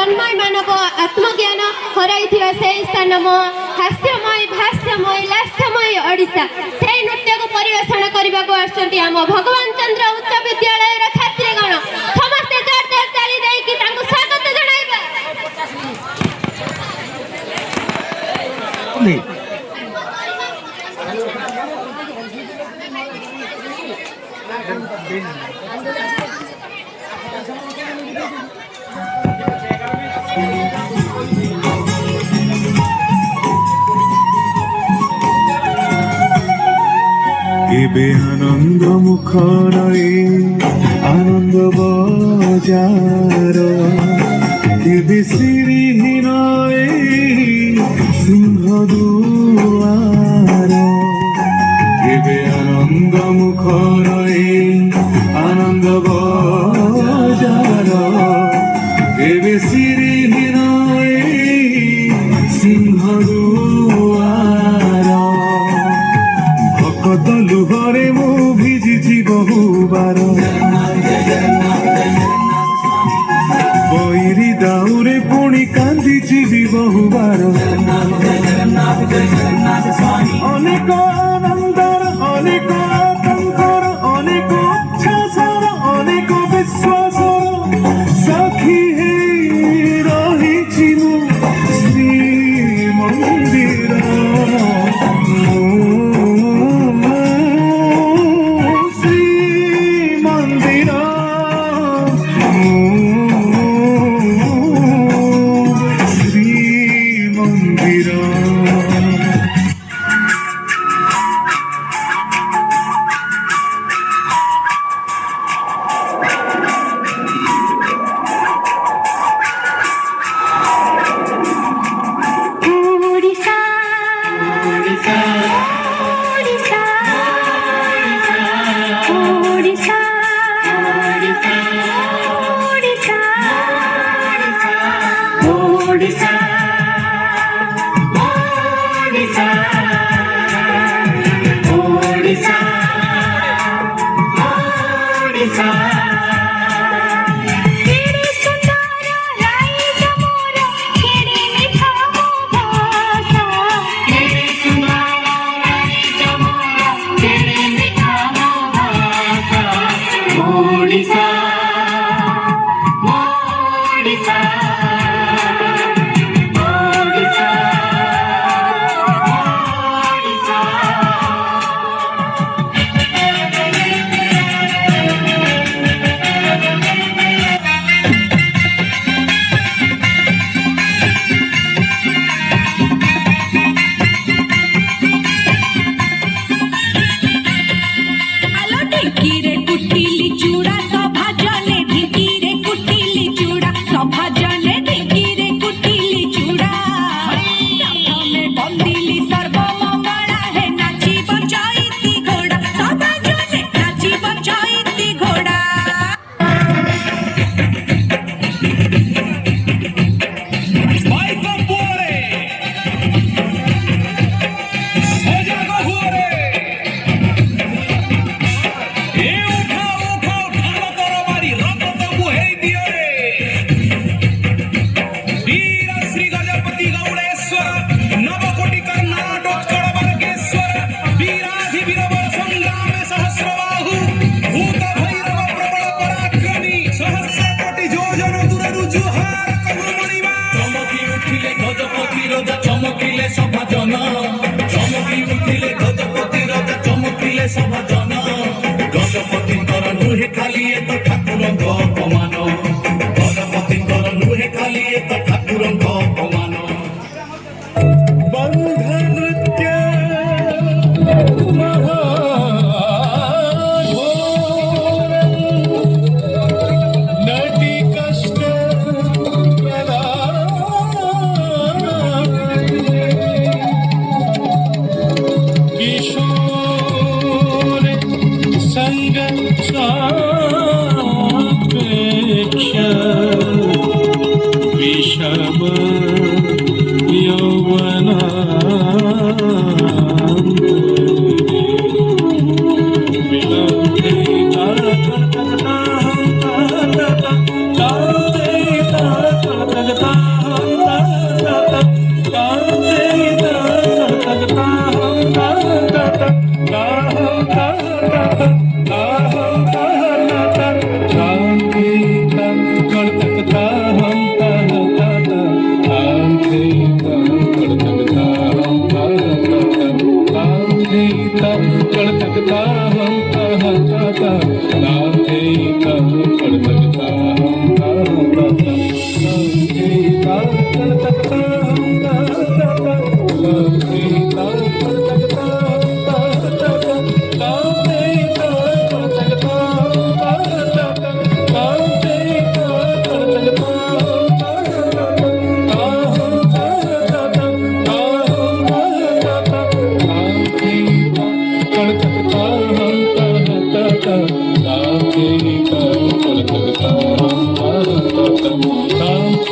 तन्मय मानव आत्मज्ञान हराई से स्थान मो हास्यमय भाष्यमय लास्यमय ओडिशा से नृत्य को परिवेषण करने को आसुच्च आम भगवान चंद्र उच्च विद्यालय छात्रीगण समस्ते जोर जोर ताली देकी तांको स्वागत जणाइबा। केबे आनंद मुखर आनंद बजार केबे श्रीहीन सिंह दुआर केबे आनंद मुखर आनंद बजार केबे श्रीहीन सिंह दुआर भकत लुहरे मु भिजिछि बहुबार बैरी दाउरे पुणी कांदिछि भी बहुबार अनेक आनंदर अनेक आतंकर अनेक उच्छ्वासर अनेक विश्वासर साक्षी हे रहिछि मु श्री मंदिर चूड़ा सभा जने ढिंकी रे कुटिली चूड़ा सभा जने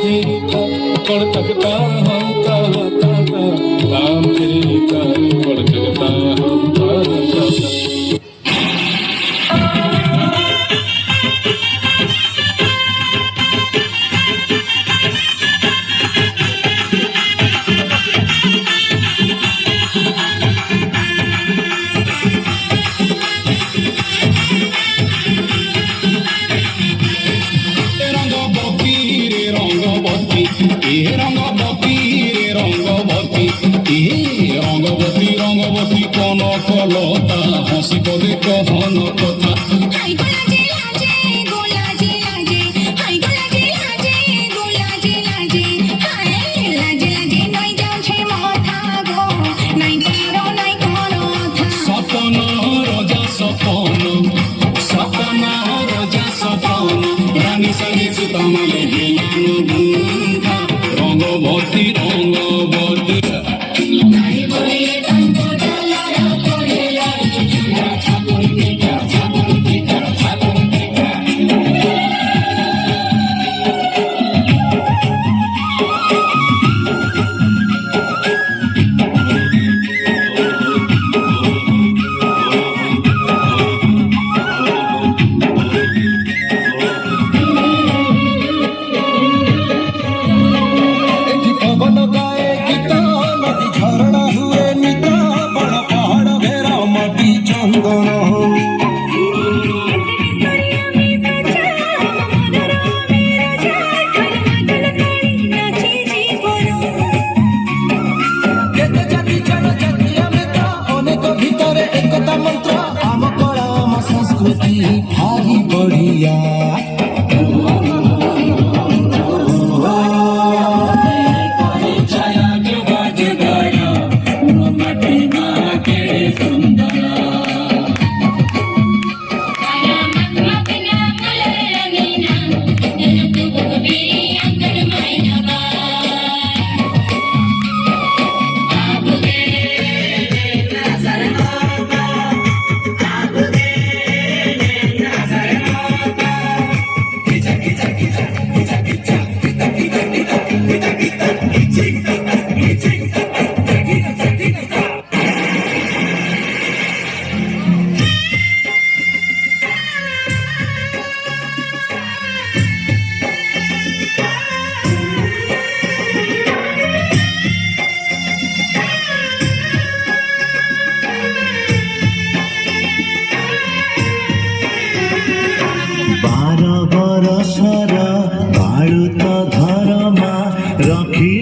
पड़कता हम काम तेरे कर पड़कता हम रंगवती कौन कलता हसी बोले कहन कथा सपन रजा सपन सपन रजा सपन रानी सगे सुतमले रंगवती रंगवती भारी बढ़िया बरसर बाळुत धरमा रखी